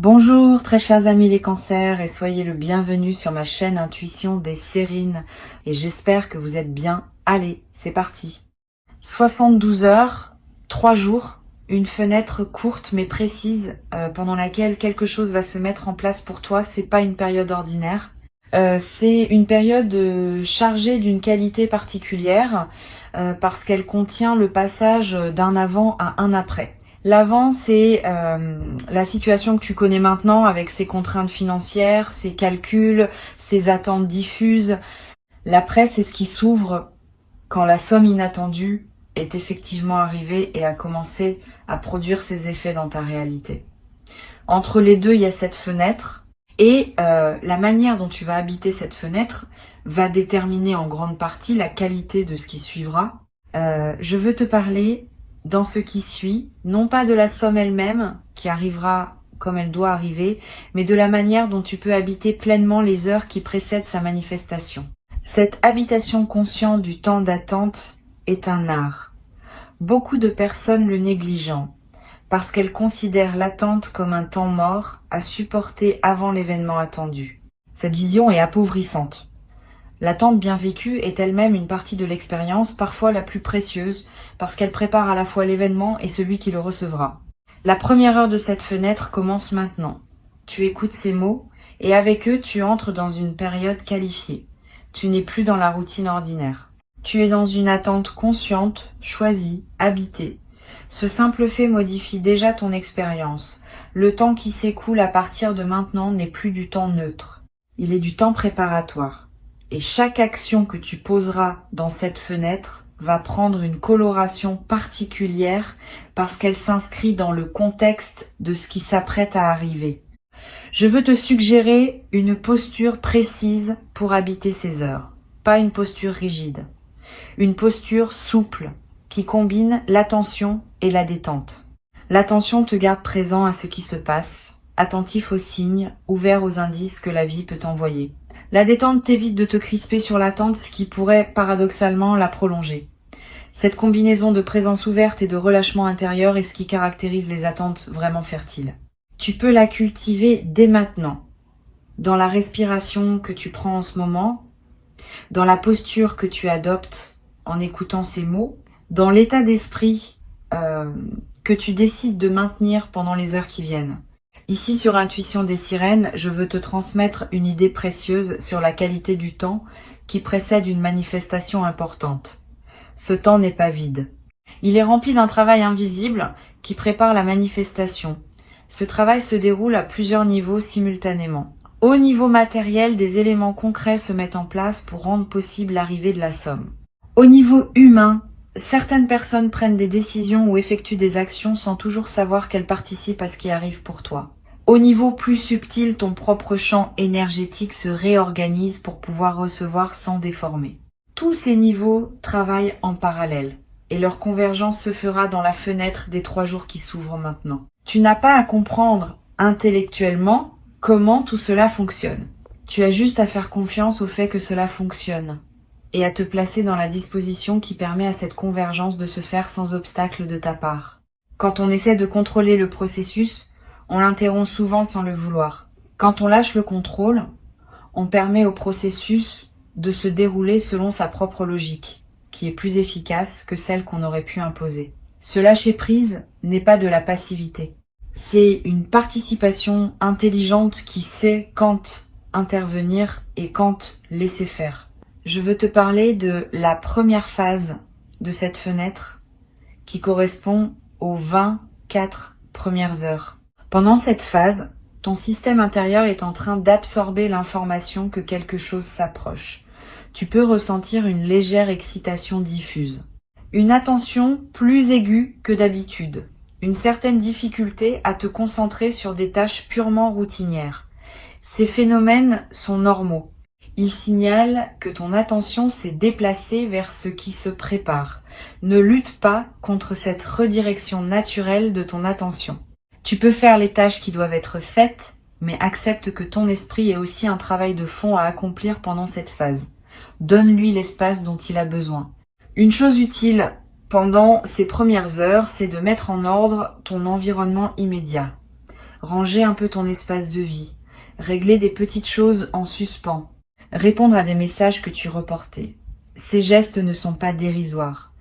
Bonjour très chers amis les cancers et soyez le bienvenu sur ma chaîne Intuition des Sérines et j'espère que vous êtes bien. Allez, c'est parti. 72 heures, 3 jours, une fenêtre courte mais précise pendant laquelle quelque chose va se mettre en place pour toi. C'est pas une période ordinaire. C'est une période chargée d'une qualité particulière parce qu'elle contient le passage d'un avant à un après. L'avant, c'est la situation que tu connais maintenant avec ses contraintes financières, ses calculs, ses attentes diffuses. L'après, c'est ce qui s'ouvre quand la somme inattendue est effectivement arrivée et a commencé à produire ses effets dans ta réalité. Entre les deux, il y a cette fenêtre et la manière dont tu vas habiter cette fenêtre va déterminer en grande partie la qualité de ce qui suivra. Je veux te parler dans ce qui suit, non pas de la somme elle-même, qui arrivera comme elle doit arriver, mais de la manière dont tu peux habiter pleinement les heures qui précèdent sa manifestation. Cette habitation consciente du temps d'attente est un art. Beaucoup de personnes le négligeant, parce qu'elles considèrent l'attente comme un temps mort à supporter avant l'événement attendu. Cette vision est appauvrissante. L'attente bien vécue est elle-même une partie de l'expérience, parfois la plus précieuse, parce qu'elle prépare à la fois l'événement et celui qui le recevra. La première heure de cette fenêtre commence maintenant. Tu écoutes ces mots, et avec eux tu entres dans une période qualifiée. Tu n'es plus dans la routine ordinaire. Tu es dans une attente consciente, choisie, habitée. Ce simple fait modifie déjà ton expérience. Le temps qui s'écoule à partir de maintenant n'est plus du temps neutre. Il est du temps préparatoire. Et chaque action que tu poseras dans cette fenêtre va prendre une coloration particulière parce qu'elle s'inscrit dans le contexte de ce qui s'apprête à arriver. Je veux te suggérer une posture précise pour habiter ces heures, pas une posture rigide. Une posture souple qui combine l'attention et la détente. L'attention te garde présent à ce qui se passe, attentif aux signes, ouvert aux indices que la vie peut t'envoyer. La détente t'évite de te crisper sur l'attente, ce qui pourrait paradoxalement la prolonger. Cette combinaison de présence ouverte et de relâchement intérieur est ce qui caractérise les attentes vraiment fertiles. Tu peux la cultiver dès maintenant, dans la respiration que tu prends en ce moment, dans la posture que tu adoptes en écoutant ces mots, dans l'état d'esprit que tu décides de maintenir pendant les heures qui viennent. Ici sur Intuition des Sirènes, je veux te transmettre une idée précieuse sur la qualité du temps qui précède une manifestation importante. Ce temps n'est pas vide. Il est rempli d'un travail invisible qui prépare la manifestation. Ce travail se déroule à plusieurs niveaux simultanément. Au niveau matériel, des éléments concrets se mettent en place pour rendre possible l'arrivée de la somme. Au niveau humain, certaines personnes prennent des décisions ou effectuent des actions sans toujours savoir qu'elles participent à ce qui arrive pour toi. Au niveau plus subtil, ton propre champ énergétique se réorganise pour pouvoir recevoir sans déformer. Tous ces niveaux travaillent en parallèle et leur convergence se fera dans la fenêtre des 3 jours qui s'ouvrent maintenant. Tu n'as pas à comprendre intellectuellement comment tout cela fonctionne. Tu as juste à faire confiance au fait que cela fonctionne et à te placer dans la disposition qui permet à cette convergence de se faire sans obstacle de ta part. Quand on essaie de contrôler le processus, on l'interrompt souvent sans le vouloir. Quand on lâche le contrôle, on permet au processus de se dérouler selon sa propre logique, qui est plus efficace que celle qu'on aurait pu imposer. Ce lâcher-prise n'est pas de la passivité. C'est une participation intelligente qui sait quand intervenir et quand laisser faire. Je veux te parler de la première phase de cette fenêtre qui correspond aux 24 premières heures. Pendant cette phase, ton système intérieur est en train d'absorber l'information que quelque chose s'approche. Tu peux ressentir une légère excitation diffuse, une attention plus aiguë que d'habitude, une certaine difficulté à te concentrer sur des tâches purement routinières. Ces phénomènes sont normaux. Ils signalent que ton attention s'est déplacée vers ce qui se prépare. Ne lutte pas contre cette redirection naturelle de ton attention. Tu peux faire les tâches qui doivent être faites, mais accepte que ton esprit ait aussi un travail de fond à accomplir pendant cette phase. Donne-lui l'espace dont il a besoin. Une chose utile pendant ces premières heures, c'est de mettre en ordre ton environnement immédiat. ranger un peu ton espace de vie, régler des petites choses en suspens, répondre à des messages que tu reportais. Ces gestes ne sont pas dérisoires.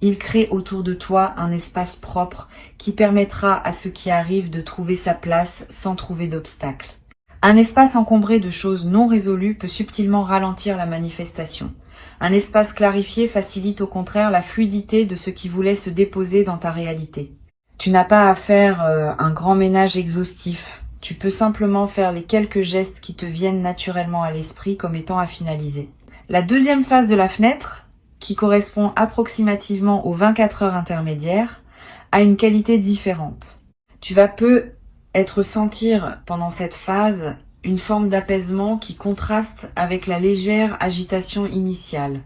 Ils créent autour de toi un espace propre qui permettra à ce qui arrive de trouver sa place sans trouver d'obstacles. Un espace encombré de choses non résolues peut subtilement ralentir la manifestation. Un espace clarifié facilite au contraire la fluidité de ce qui voulait se déposer dans ta réalité. Tu n'as pas à faire un grand ménage exhaustif. Tu peux simplement faire les quelques gestes qui te viennent naturellement à l'esprit comme étant à finaliser. La deuxième phase de la fenêtre, qui correspond approximativement aux 24 heures intermédiaires, a une qualité différente. Tu vas peut-être sentir pendant cette phase une forme d'apaisement qui contraste avec la légère agitation initiale.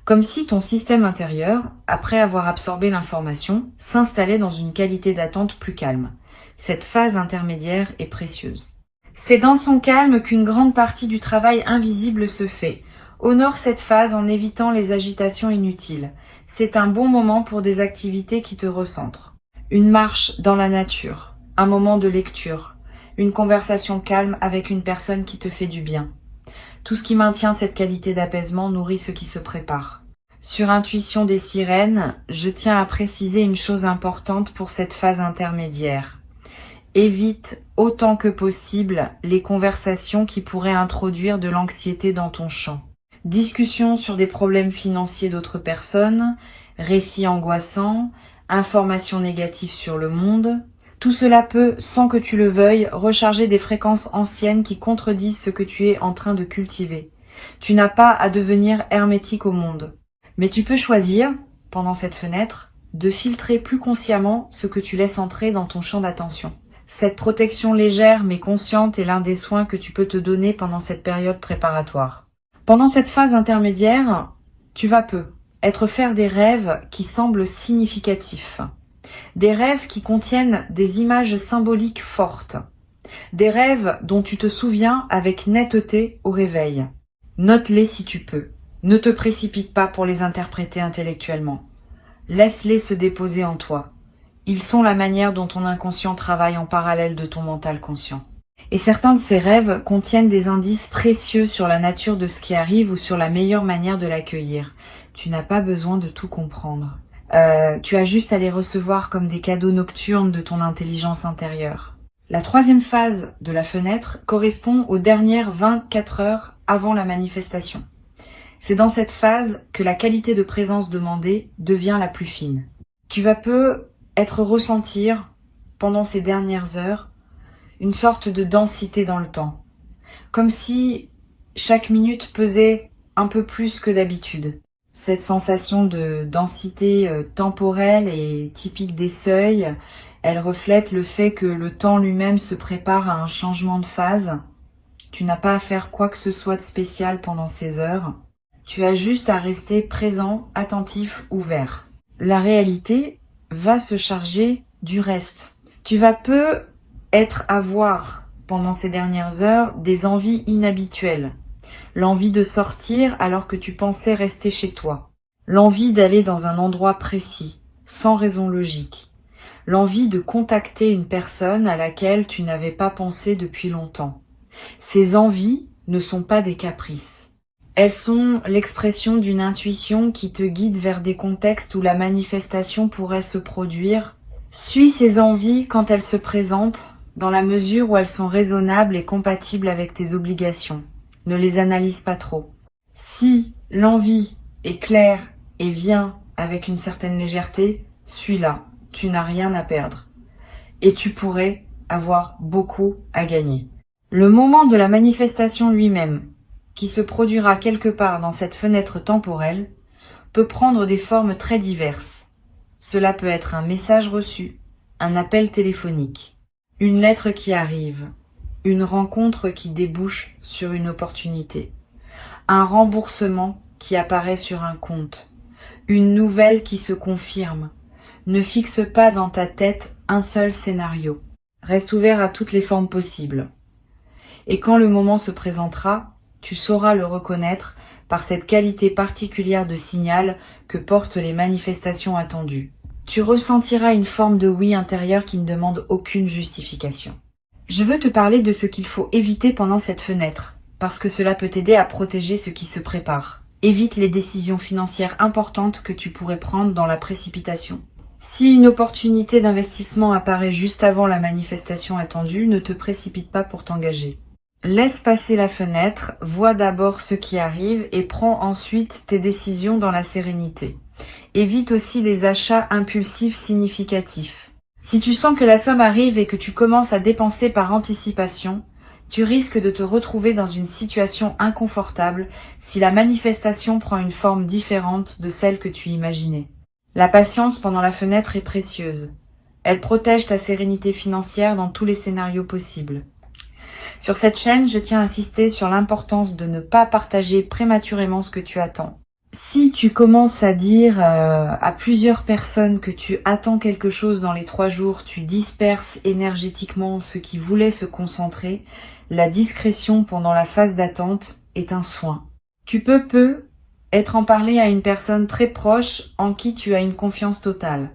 Comme si ton système intérieur, après avoir absorbé l'information, s'installait dans une qualité d'attente plus calme. Cette phase intermédiaire est précieuse. C'est dans son calme qu'une grande partie du travail invisible se fait. Honore cette phase en évitant les agitations inutiles. C'est un bon moment pour des activités qui te recentrent. Une marche dans la nature, un moment de lecture, une conversation calme avec une personne qui te fait du bien. Tout ce qui maintient cette qualité d'apaisement nourrit ce qui se prépare. Sur Intuition des sirènes, je tiens à préciser une chose importante pour cette phase intermédiaire. Évite autant que possible les conversations qui pourraient introduire de l'anxiété dans ton champ. Discussions sur des problèmes financiers d'autres personnes, récits angoissants, informations négatives sur le monde. Tout cela peut, sans que tu le veuilles, recharger des fréquences anciennes qui contredisent ce que tu es en train de cultiver. Tu n'as pas à devenir hermétique au monde. Mais tu peux choisir, pendant cette fenêtre, de filtrer plus consciemment ce que tu laisses entrer dans ton champ d'attention. Cette protection légère mais consciente est l'un des soins que tu peux te donner pendant cette période préparatoire. Pendant cette phase intermédiaire, tu vas peut-être faire des rêves qui semblent significatifs. Des rêves qui contiennent des images symboliques fortes. Des rêves dont tu te souviens avec netteté au réveil. Note-les si tu peux. Ne te précipite pas pour les interpréter intellectuellement. Laisse-les se déposer en toi. Ils sont la manière dont ton inconscient travaille en parallèle de ton mental conscient. Et certains de ces rêves contiennent des indices précieux sur la nature de ce qui arrive ou sur la meilleure manière de l'accueillir. Tu n'as pas besoin de tout comprendre. Tu as juste à les recevoir comme des cadeaux nocturnes de ton intelligence intérieure. La troisième phase de la fenêtre correspond aux dernières 24 heures avant la manifestation. C'est dans cette phase que la qualité de présence demandée devient la plus fine. Tu vas peut-être ressentir, pendant ces dernières heures, une sorte de densité dans le temps. Comme si chaque minute pesait un peu plus que d'habitude. Cette sensation de densité temporelle est typique des seuils. Elle reflète le fait que le temps lui-même se prépare à un changement de phase. Tu n'as pas à faire quoi que ce soit de spécial pendant ces heures. Tu as juste à rester présent, attentif, ouvert. La réalité va se charger du reste. Tu vas peut-être avoir, pendant ces dernières heures, des envies inhabituelles. L'envie de sortir alors que tu pensais rester chez toi. L'envie d'aller dans un endroit précis, sans raison logique. L'envie de contacter une personne à laquelle tu n'avais pas pensé depuis longtemps. Ces envies ne sont pas des caprices. Elles sont l'expression d'une intuition qui te guide vers des contextes où la manifestation pourrait se produire. Suis ces envies quand elles se présentent, dans la mesure où elles sont raisonnables et compatibles avec tes obligations. Ne les analyse pas trop. Si l'envie est claire et vient avec une certaine légèreté, suis-la. Tu n'as rien à perdre. Et tu pourrais avoir beaucoup à gagner. Le moment de la manifestation lui-même, qui se produira quelque part dans cette fenêtre temporelle, peut prendre des formes très diverses. Cela peut être un message reçu, un appel téléphonique, une lettre qui arrive, une rencontre qui débouche sur une opportunité, un remboursement qui apparaît sur un compte, une nouvelle qui se confirme. Ne fixe pas dans ta tête un seul scénario. Reste ouvert à toutes les formes possibles. Et quand le moment se présentera, tu sauras le reconnaître par cette qualité particulière de signal que portent les manifestations attendues. Tu ressentiras une forme de oui intérieur qui ne demande aucune justification. Je veux te parler de ce qu'il faut éviter pendant cette fenêtre, parce que cela peut t'aider à protéger ce qui se prépare. Évite les décisions financières importantes que tu pourrais prendre dans la précipitation. Si une opportunité d'investissement apparaît juste avant la manifestation attendue, ne te précipite pas pour t'engager. Laisse passer la fenêtre, vois d'abord ce qui arrive et prends ensuite tes décisions dans la sérénité. Évite aussi les achats impulsifs significatifs. Si tu sens que la somme arrive et que tu commences à dépenser par anticipation, tu risques de te retrouver dans une situation inconfortable si la manifestation prend une forme différente de celle que tu imaginais. La patience pendant la fenêtre est précieuse. Elle protège ta sérénité financière dans tous les scénarios possibles. Sur cette chaîne, je tiens à insister sur l'importance de ne pas partager prématurément ce que tu attends. Si tu commences à dire à plusieurs personnes que tu attends quelque chose dans les 3 jours, tu disperses énergétiquement ceux qui voulaient se concentrer, la discrétion pendant la phase d'attente est un soin. Tu peux être en parler à une personne très proche en qui tu as une confiance totale,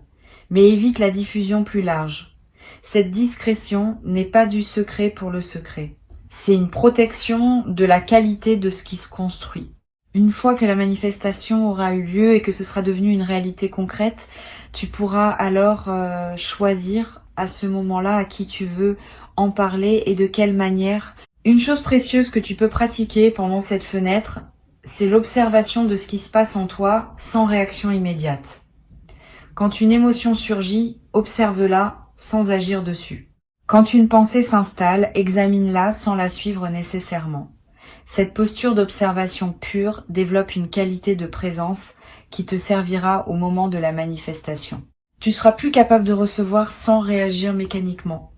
mais évite la diffusion plus large. Cette discrétion n'est pas du secret pour le secret. C'est une protection de la qualité de ce qui se construit. Une fois que la manifestation aura eu lieu et que ce sera devenu une réalité concrète, tu pourras alors choisir à ce moment-là à qui tu veux en parler et de quelle manière. Une chose précieuse que tu peux pratiquer pendant cette fenêtre, c'est l'observation de ce qui se passe en toi sans réaction immédiate. Quand une émotion surgit, observe-la sans agir dessus. Quand une pensée s'installe, examine-la sans la suivre nécessairement. Cette posture d'observation pure développe une qualité de présence qui te servira au moment de la manifestation. Tu seras plus capable de recevoir sans réagir mécaniquement.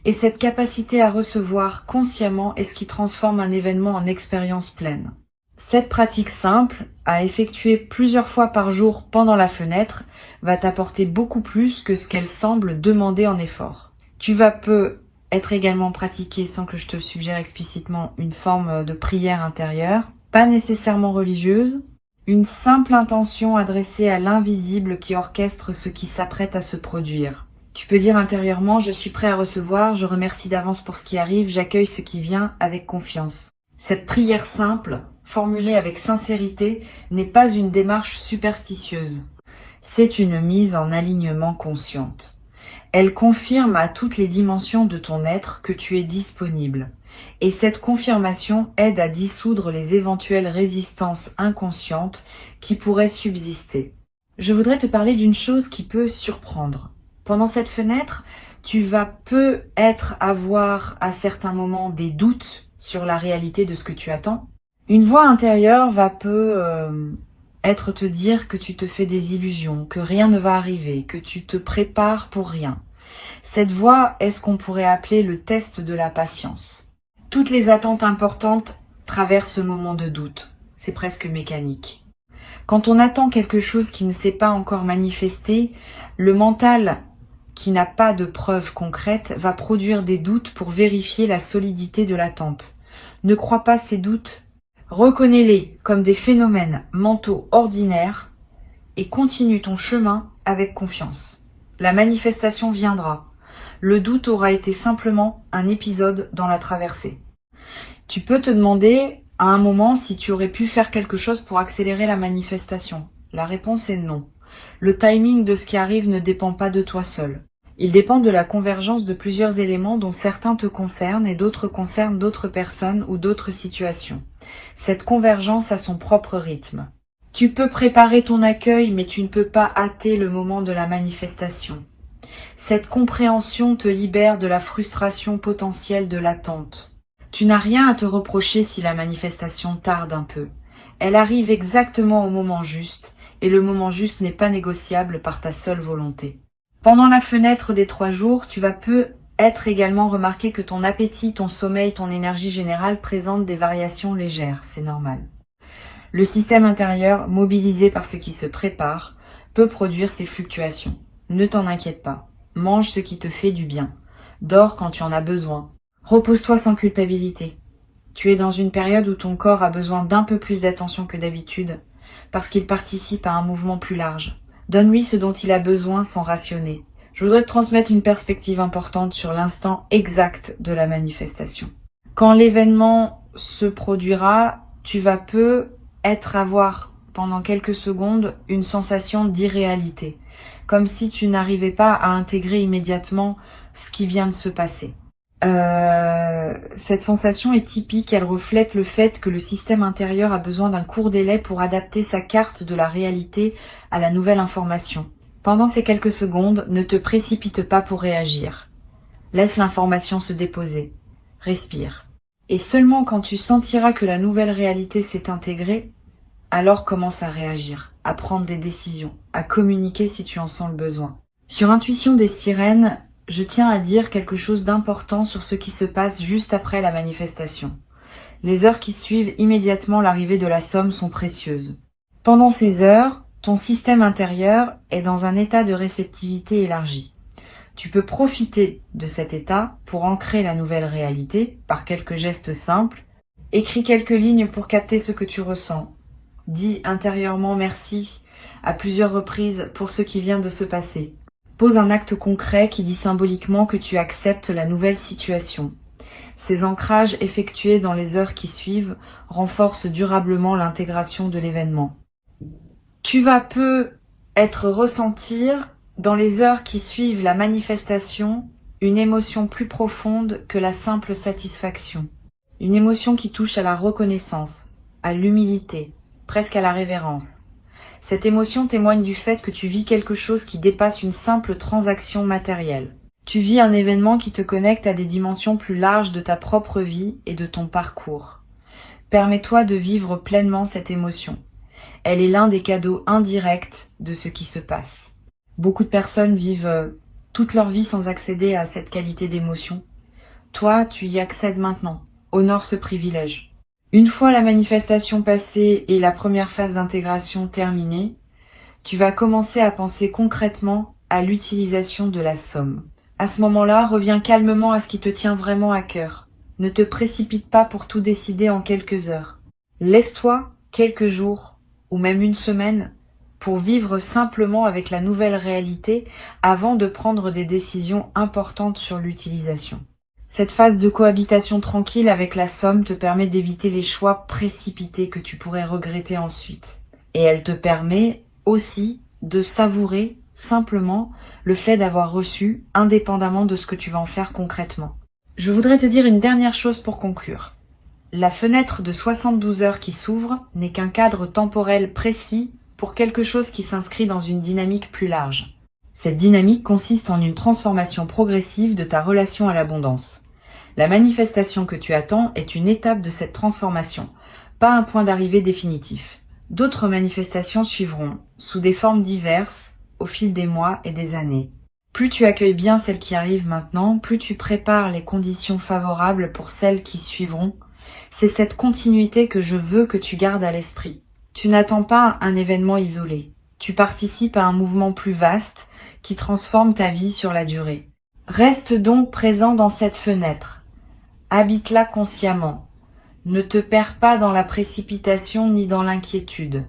Et cette capacité à recevoir consciemment est ce qui transforme un événement en expérience pleine. Cette pratique simple, à effectuer plusieurs fois par jour pendant la fenêtre, va t'apporter beaucoup plus que ce qu'elle semble demander en effort. Tu vas être également pratiqué sans que je te suggère explicitement une forme de prière intérieure, pas nécessairement religieuse, une simple intention adressée à l'invisible qui orchestre ce qui s'apprête à se produire. Tu peux dire intérieurement « Je suis prêt à recevoir, je remercie d'avance pour ce qui arrive, j'accueille ce qui vient avec confiance ». Cette prière simple, formulée avec sincérité, n'est pas une démarche superstitieuse. C'est une mise en alignement consciente. Elle confirme à toutes les dimensions de ton être que tu es disponible. Et cette confirmation aide à dissoudre les éventuelles résistances inconscientes qui pourraient subsister. Je voudrais te parler d'une chose qui peut surprendre. Pendant cette fenêtre, tu vas peut-être avoir à certains moments des doutes sur la réalité de ce que tu attends. Une voix intérieure va être te dire que tu te fais des illusions, que rien ne va arriver, que tu te prépares pour rien. Cette voix est ce qu'on pourrait appeler le test de la patience. Toutes les attentes importantes traversent ce moment de doute. C'est presque mécanique. Quand on attend quelque chose qui ne s'est pas encore manifesté, le mental, qui n'a pas de preuves concrètes, va produire des doutes pour vérifier la solidité de l'attente. Ne crois pas ces doutes. Reconnais-les comme des phénomènes mentaux ordinaires et continue ton chemin avec confiance. La manifestation viendra. Le doute aura été simplement un épisode dans la traversée. Tu peux te demander à un moment si tu aurais pu faire quelque chose pour accélérer la manifestation. La réponse est non. Le timing de ce qui arrive ne dépend pas de toi seul. Il dépend de la convergence de plusieurs éléments dont certains te concernent et d'autres concernent d'autres personnes ou d'autres situations. Cette convergence a son propre rythme. Tu peux préparer ton accueil, mais tu ne peux pas hâter le moment de la manifestation. Cette compréhension te libère de la frustration potentielle de l'attente. Tu n'as rien à te reprocher si la manifestation tarde un peu. Elle arrive exactement au moment juste, et le moment juste n'est pas négociable par ta seule volonté. Pendant la fenêtre des 3 jours, tu vas peut-être également remarquer que ton appétit, ton sommeil, ton énergie générale présentent des variations légères, c'est normal. Le système intérieur, mobilisé par ce qui se prépare, peut produire ces fluctuations. Ne t'en inquiète pas. Mange ce qui te fait du bien. Dors quand tu en as besoin. Repose-toi sans culpabilité. Tu es dans une période où ton corps a besoin d'un peu plus d'attention que d'habitude, parce qu'il participe à un mouvement plus large. Donne-lui ce dont il a besoin sans rationner. Je voudrais te transmettre une perspective importante sur l'instant exact de la manifestation. Quand l'événement se produira, tu vas avoir pendant quelques secondes une sensation d'irréalité, comme si tu n'arrivais pas à intégrer immédiatement ce qui vient de se passer. Cette sensation est typique, elle reflète le fait que le système intérieur a besoin d'un court délai pour adapter sa carte de la réalité à la nouvelle information. Pendant ces quelques secondes, ne te précipite pas pour réagir. Laisse l'information se déposer. Respire. Et seulement quand tu sentiras que la nouvelle réalité s'est intégrée, alors commence à réagir, à prendre des décisions, à communiquer si tu en sens le besoin. Sur Intuition des sirènes, je tiens à dire quelque chose d'important sur ce qui se passe juste après la manifestation. Les heures qui suivent immédiatement l'arrivée de la somme sont précieuses. Pendant ces heures, ton système intérieur est dans un état de réceptivité élargi. Tu peux profiter de cet état pour ancrer la nouvelle réalité par quelques gestes simples. Écris quelques lignes pour capter ce que tu ressens. Dis intérieurement merci à plusieurs reprises pour ce qui vient de se passer. Pose un acte concret qui dit symboliquement que tu acceptes la nouvelle situation. Ces ancrages effectués dans les heures qui suivent renforcent durablement l'intégration de l'événement. Tu vas ressentir dans les heures qui suivent la manifestation une émotion plus profonde que la simple satisfaction. Une émotion qui touche à la reconnaissance, à l'humilité, presque à la révérence. Cette émotion témoigne du fait que tu vis quelque chose qui dépasse une simple transaction matérielle. Tu vis un événement qui te connecte à des dimensions plus larges de ta propre vie et de ton parcours. Permets-toi de vivre pleinement cette émotion. Elle est l'un des cadeaux indirects de ce qui se passe. Beaucoup de personnes vivent toute leur vie sans accéder à cette qualité d'émotion. Toi, tu y accèdes maintenant. Honore ce privilège. Une fois la manifestation passée et la première phase d'intégration terminée, tu vas commencer à penser concrètement à l'utilisation de la somme. À ce moment-là, reviens calmement à ce qui te tient vraiment à cœur. Ne te précipite pas pour tout décider en quelques heures. Laisse-toi quelques jours ou même une semaine pour vivre simplement avec la nouvelle réalité avant de prendre des décisions importantes sur l'utilisation. Cette phase de cohabitation tranquille avec la somme te permet d'éviter les choix précipités que tu pourrais regretter ensuite. Et elle te permet aussi de savourer simplement le fait d'avoir reçu, indépendamment de ce que tu vas en faire concrètement. Je voudrais te dire une dernière chose pour conclure. La fenêtre de 72 heures qui s'ouvre n'est qu'un cadre temporel précis pour quelque chose qui s'inscrit dans une dynamique plus large. Cette dynamique consiste en une transformation progressive de ta relation à l'abondance. La manifestation que tu attends est une étape de cette transformation, pas un point d'arrivée définitif. D'autres manifestations suivront, sous des formes diverses, au fil des mois et des années. Plus tu accueilles bien celles qui arrivent maintenant, plus tu prépares les conditions favorables pour celles qui suivront. C'est cette continuité que je veux que tu gardes à l'esprit. Tu n'attends pas un événement isolé. Tu participes à un mouvement plus vaste qui transforme ta vie sur la durée. Reste donc présent dans cette fenêtre. Habite-la consciemment. Ne te perds pas dans la précipitation ni dans l'inquiétude.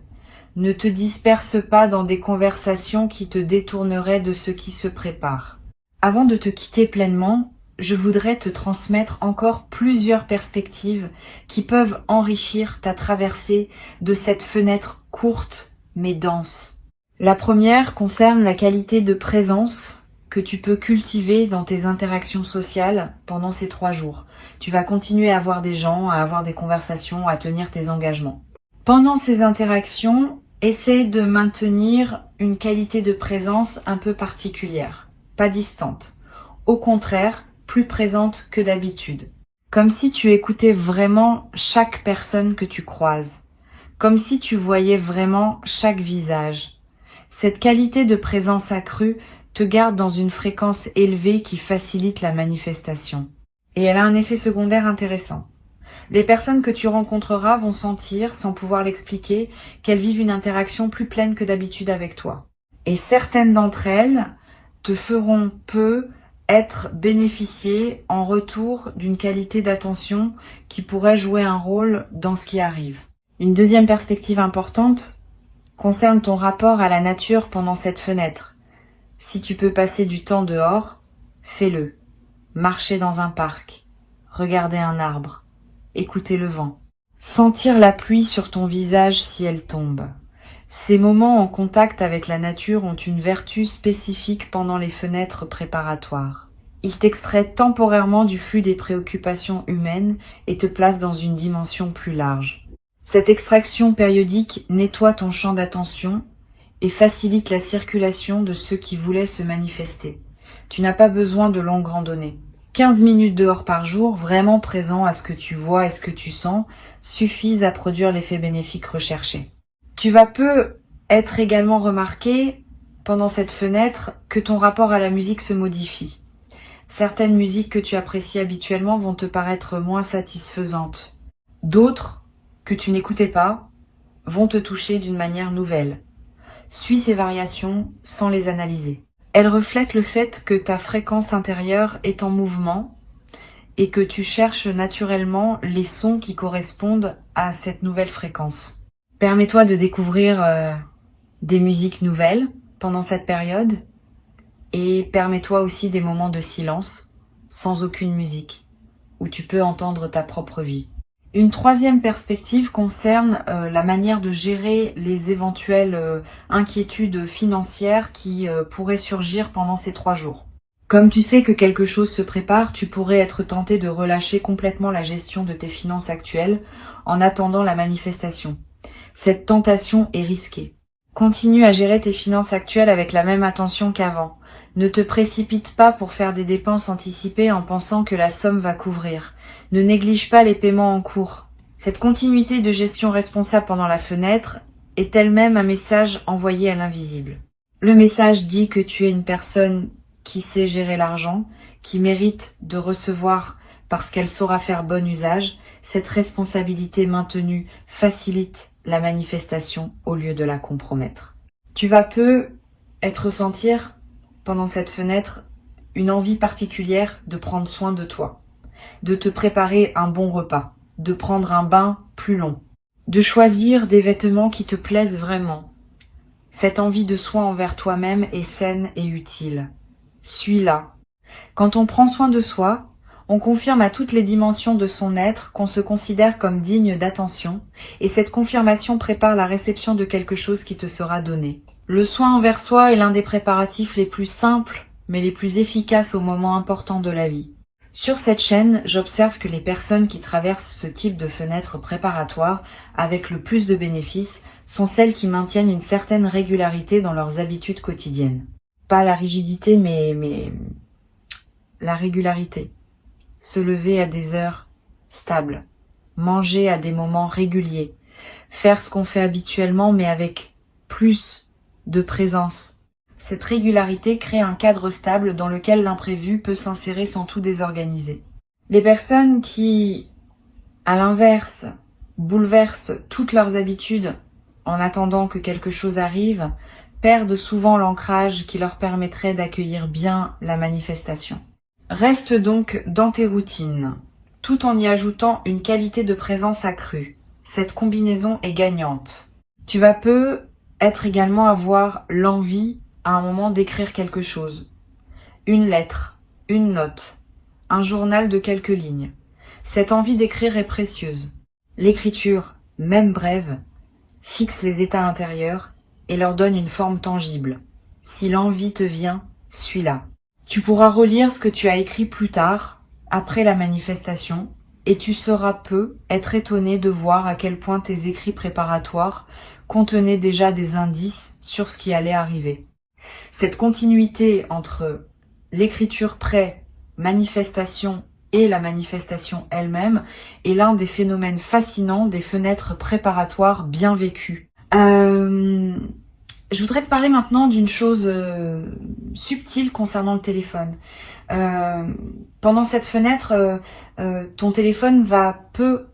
Ne te disperse pas dans des conversations qui te détourneraient de ce qui se prépare. Avant de te quitter pleinement, je voudrais te transmettre encore plusieurs perspectives qui peuvent enrichir ta traversée de cette fenêtre courte mais dense. La première concerne la qualité de présence que tu peux cultiver dans tes interactions sociales pendant ces 3 jours. Tu vas continuer à voir des gens, à avoir des conversations, à tenir tes engagements. Pendant ces interactions, essaie de maintenir une qualité de présence un peu particulière, pas distante. Au contraire, plus présente que d'habitude. Comme si tu écoutais vraiment chaque personne que tu croises. Comme si tu voyais vraiment chaque visage. Cette qualité de présence accrue te garde dans une fréquence élevée qui facilite la manifestation. Et elle a un effet secondaire intéressant. Les personnes que tu rencontreras vont sentir, sans pouvoir l'expliquer, qu'elles vivent une interaction plus pleine que d'habitude avec toi. Et certaines d'entre elles te feront être bénéficiées en retour d'une qualité d'attention qui pourrait jouer un rôle dans ce qui arrive. Une deuxième perspective importante concerne ton rapport à la nature pendant cette fenêtre. Si tu peux passer du temps dehors, fais-le. Marcher dans un parc, regarder un arbre, écouter le vent. Sentir la pluie sur ton visage si elle tombe. Ces moments en contact avec la nature ont une vertu spécifique pendant les fenêtres préparatoires. Ils t'extraient temporairement du flux des préoccupations humaines et te placent dans une dimension plus large. Cette extraction périodique nettoie ton champ d'attention et facilite la circulation de ceux qui voulaient se manifester. Tu n'as pas besoin de longues randonnées. 15 minutes dehors par jour, vraiment présent à ce que tu vois et ce que tu sens, suffisent à produire l'effet bénéfique recherché. Tu vas peu être également remarqué pendant cette fenêtre que ton rapport à la musique se modifie. Certaines musiques que tu apprécies habituellement vont te paraître moins satisfaisantes. D'autres, que tu n'écoutais pas, vont te toucher d'une manière nouvelle. Suis ces variations sans les analyser. Elles reflètent le fait que ta fréquence intérieure est en mouvement et que tu cherches naturellement les sons qui correspondent à cette nouvelle fréquence. Permets-toi de découvrir des musiques nouvelles pendant cette période et permets-toi aussi des moments de silence sans aucune musique où tu peux entendre ta propre vie. Une troisième perspective concerne la manière de gérer les éventuelles inquiétudes financières qui pourraient surgir pendant ces 3 jours. Comme tu sais que quelque chose se prépare, tu pourrais être tenté de relâcher complètement la gestion de tes finances actuelles en attendant la manifestation. Cette tentation est risquée. Continue à gérer tes finances actuelles avec la même attention qu'avant. Ne te précipite pas pour faire des dépenses anticipées en pensant que la somme va couvrir. Ne néglige pas les paiements en cours. Cette continuité de gestion responsable pendant la fenêtre est elle-même un message envoyé à l'invisible. Le message dit que tu es une personne qui sait gérer l'argent, qui mérite de recevoir parce qu'elle saura faire bon usage. Cette responsabilité maintenue facilite la manifestation au lieu de la compromettre. Tu vas peu ressentir pendant cette fenêtre une envie particulière de prendre soin de toi, de te préparer un bon repas, de prendre un bain plus long, de choisir des vêtements qui te plaisent vraiment. Cette envie de soin envers toi-même est saine et utile. Suis-la. Quand on prend soin de soi, on confirme à toutes les dimensions de son être qu'on se considère comme digne d'attention, et cette confirmation prépare la réception de quelque chose qui te sera donné. Le soin envers soi est l'un des préparatifs les plus simples, mais les plus efficaces aux moments importants de la vie. Sur cette chaîne, j'observe que les personnes qui traversent ce type de fenêtre préparatoire avec le plus de bénéfices sont celles qui maintiennent une certaine régularité dans leurs habitudes quotidiennes. Pas la rigidité, mais la régularité. Se lever à des heures stables, manger à des moments réguliers, faire ce qu'on fait habituellement mais avec plus de présence. Cette régularité crée un cadre stable dans lequel l'imprévu peut s'insérer sans tout désorganiser. Les personnes qui, à l'inverse, bouleversent toutes leurs habitudes en attendant que quelque chose arrive, perdent souvent l'ancrage qui leur permettrait d'accueillir bien la manifestation. Reste donc dans tes routines, tout en y ajoutant une qualité de présence accrue. Cette combinaison est gagnante. Tu vas peu être également avoir l'envie à un moment d'écrire quelque chose. Une lettre, une note, un journal de quelques lignes. Cette envie d'écrire est précieuse. L'écriture, même brève, fixe les états intérieurs et leur donne une forme tangible. Si l'envie te vient, suis-la. Tu pourras relire ce que tu as écrit plus tard, après la manifestation, et tu sauras peu être étonné de voir à quel point tes écrits préparatoires contenaient déjà des indices sur ce qui allait arriver. Cette continuité entre l'écriture pré-manifestation et la manifestation elle-même est l'un des phénomènes fascinants des fenêtres préparatoires bien vécues. Je voudrais te parler maintenant d'une chose subtile concernant le téléphone. Pendant cette fenêtre, ton téléphone va peu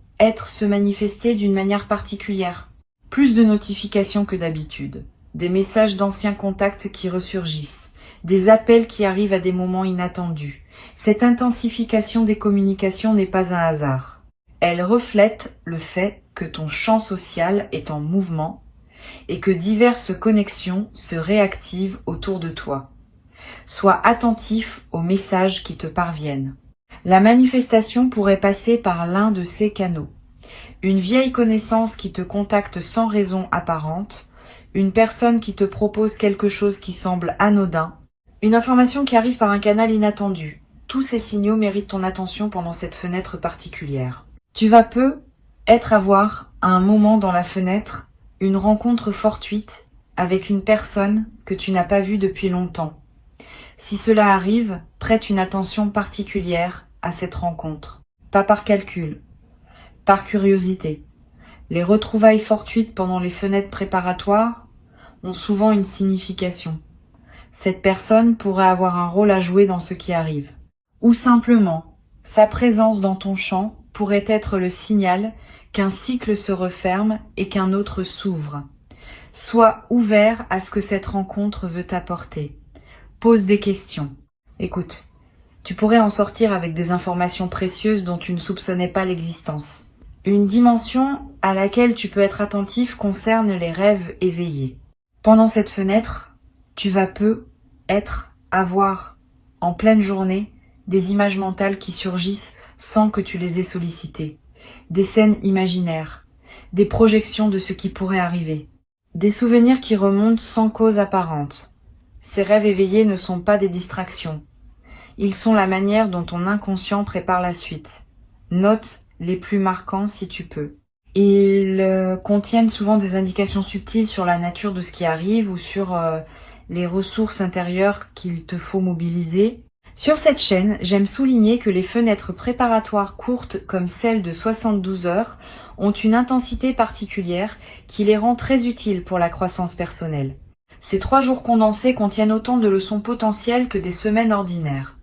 se manifester d'une manière particulière. Plus de notifications que d'habitude, des messages d'anciens contacts qui ressurgissent, des appels qui arrivent à des moments inattendus. Cette intensification des communications n'est pas un hasard. Elle reflète le fait que ton champ social est en mouvement et que diverses connexions se réactivent autour de toi. Sois attentif aux messages qui te parviennent. La manifestation pourrait passer par l'un de ces canaux. Une vieille connaissance qui te contacte sans raison apparente, une personne qui te propose quelque chose qui semble anodin, une information qui arrive par un canal inattendu. Tous ces signaux méritent ton attention pendant cette fenêtre particulière. Tu vas avoir à un moment dans la fenêtre une rencontre fortuite avec une personne que tu n'as pas vue depuis longtemps. Si cela arrive, prête une attention particulière à cette rencontre. Pas par calcul, par curiosité. Les retrouvailles fortuites pendant les fenêtres préparatoires ont souvent une signification. Cette personne pourrait avoir un rôle à jouer dans ce qui arrive. Ou simplement, sa présence dans ton champ pourrait être le signal qu'un cycle se referme et qu'un autre s'ouvre. Sois ouvert à ce que cette rencontre veut t'apporter. Pose des questions. Écoute, tu pourrais en sortir avec des informations précieuses dont tu ne soupçonnais pas l'existence. Une dimension à laquelle tu peux être attentif concerne les rêves éveillés. Pendant cette fenêtre, tu vas avoir, en pleine journée, des images mentales qui surgissent sans que tu les aies sollicitées. Des scènes imaginaires, des projections de ce qui pourrait arriver. Des souvenirs qui remontent sans cause apparente. Ces rêves éveillés ne sont pas des distractions. Ils sont la manière dont ton inconscient prépare la suite. Note les plus marquants si tu peux. Ils contiennent souvent des indications subtiles sur la nature de ce qui arrive ou sur les ressources intérieures qu'il te faut mobiliser. Sur cette chaîne, j'aime souligner que les fenêtres préparatoires courtes comme celle de 72 heures ont une intensité particulière qui les rend très utiles pour la croissance personnelle. Ces 3 jours condensés contiennent autant de leçons potentielles que des semaines ordinaires.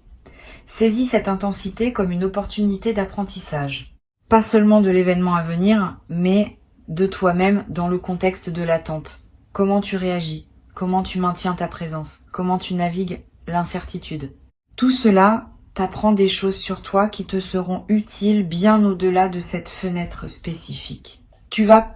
Saisis cette intensité comme une opportunité d'apprentissage. Pas seulement de l'événement à venir, mais de toi-même dans le contexte de l'attente. Comment tu réagis? Comment tu maintiens ta présence? Comment tu navigues l'incertitude? Tout cela t'apprend des choses sur toi qui te seront utiles bien au-delà de cette fenêtre spécifique. Tu vas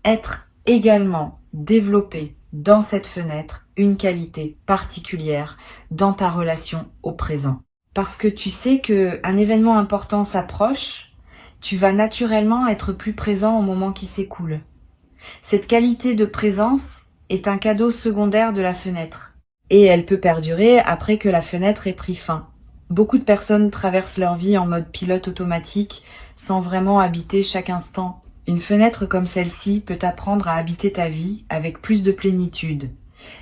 être également développé dans cette fenêtre une qualité particulière dans ta relation au présent. Parce que tu sais qu'un événement important s'approche, tu vas naturellement être plus présent au moment qui s'écoule. Cette qualité de présence est un cadeau secondaire de la fenêtre. Et elle peut perdurer après que la fenêtre ait pris fin. Beaucoup de personnes traversent leur vie en mode pilote automatique, sans vraiment habiter chaque instant. Une fenêtre comme celle-ci peut t'apprendre à habiter ta vie avec plus de plénitude.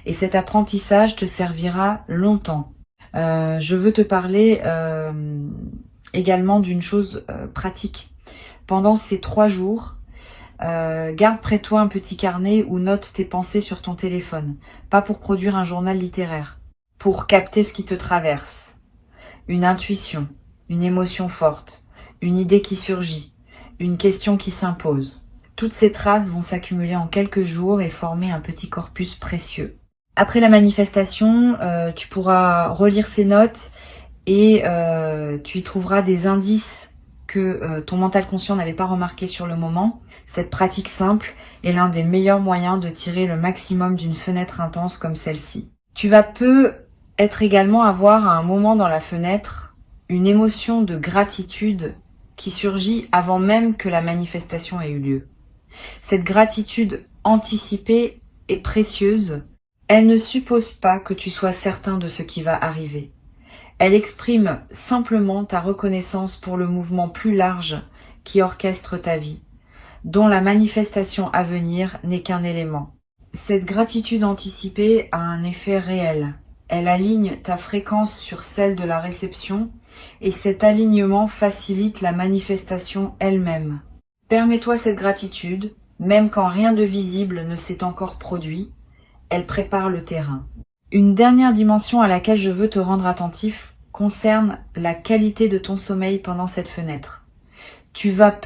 Et cet apprentissage te servira longtemps. Je veux te parler également d'une chose pratique. Pendant ces 3 jours, garde près de toi un petit carnet ou note tes pensées sur ton téléphone. Pas pour produire un journal littéraire. Pour capter ce qui te traverse. Une intuition, une émotion forte, une idée qui surgit, une question qui s'impose. Toutes ces traces vont s'accumuler en quelques jours et former un petit corpus précieux. Après la manifestation, tu pourras relire ces notes et tu y trouveras des indices que ton mental conscient n'avait pas remarqué sur le moment. Cette pratique simple est l'un des meilleurs moyens de tirer le maximum d'une fenêtre intense comme celle-ci. Tu vas également avoir à un moment dans la fenêtre une émotion de gratitude qui surgit avant même que la manifestation ait eu lieu. Cette gratitude anticipée est précieuse. Elle ne suppose pas que tu sois certain de ce qui va arriver. Elle exprime simplement ta reconnaissance pour le mouvement plus large qui orchestre ta vie, dont la manifestation à venir n'est qu'un élément. Cette gratitude anticipée a un effet réel. Elle aligne ta fréquence sur celle de la réception et cet alignement facilite la manifestation elle-même. Permets-toi cette gratitude, même quand rien de visible ne s'est encore produit, elle prépare le terrain. Une dernière dimension à laquelle je veux te rendre attentif concerne la qualité de ton sommeil pendant cette fenêtre. Tu vas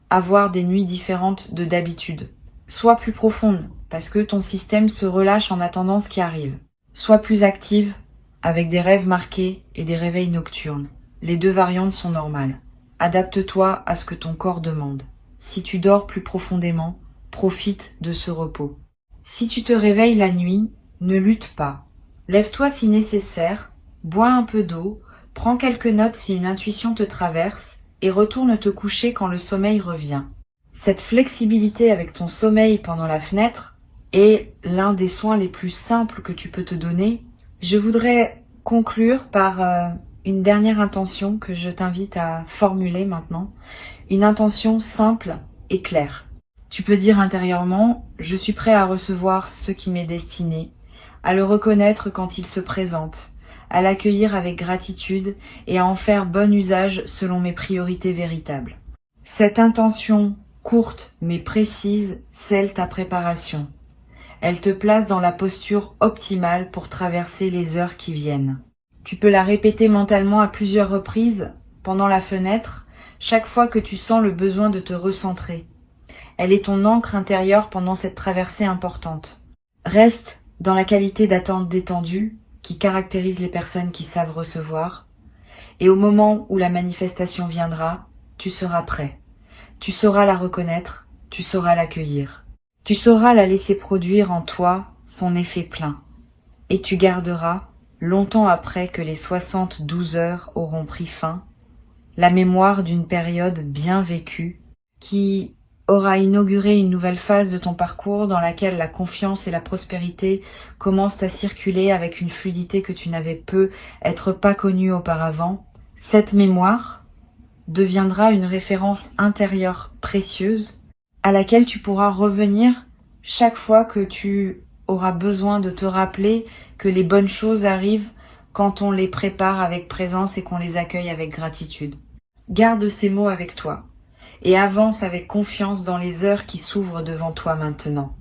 avoir des nuits différentes de d'habitude. Sois plus profonde, parce que ton système se relâche en attendant ce qui arrive. Sois plus active, avec des rêves marqués et des réveils nocturnes. Les 2 variantes sont normales. Adapte-toi à ce que ton corps demande. Si tu dors plus profondément, profite de ce repos. Si tu te réveilles la nuit, ne lutte pas. Lève-toi si nécessaire, bois un peu d'eau, prends quelques notes si une intuition te traverse et retourne te coucher quand le sommeil revient. Cette flexibilité avec ton sommeil pendant la fenêtre est l'un des soins les plus simples que tu peux te donner. Je voudrais conclure par une dernière intention que je t'invite à formuler maintenant. Une intention simple et claire. Tu peux dire intérieurement « Je suis prêt à recevoir ce qui m'est destiné », à le reconnaître quand il se présente, à l'accueillir avec gratitude et à en faire bon usage selon mes priorités véritables. Cette intention courte mais précise scelle ta préparation. Elle te place dans la posture optimale pour traverser les heures qui viennent. Tu peux la répéter mentalement à plusieurs reprises pendant la fenêtre, chaque fois que tu sens le besoin de te recentrer. Elle est ton ancre intérieure pendant cette traversée importante. Reste dans la qualité d'attente détendue qui caractérise les personnes qui savent recevoir. Et au moment où la manifestation viendra, tu seras prêt. Tu sauras la reconnaître, tu sauras l'accueillir. Tu sauras la laisser produire en toi son effet plein. Et tu garderas, longtemps après que les 72 heures auront pris fin, la mémoire d'une période bien vécue qui aura inauguré une nouvelle phase de ton parcours dans laquelle la confiance et la prospérité commencent à circuler avec une fluidité que tu n'avais pas connue auparavant. Cette mémoire deviendra une référence intérieure précieuse à laquelle tu pourras revenir chaque fois que tu auras besoin de te rappeler que les bonnes choses arrivent quand on les prépare avec présence et qu'on les accueille avec gratitude. Garde ces mots avec toi et avance avec confiance dans les heures qui s'ouvrent devant toi maintenant.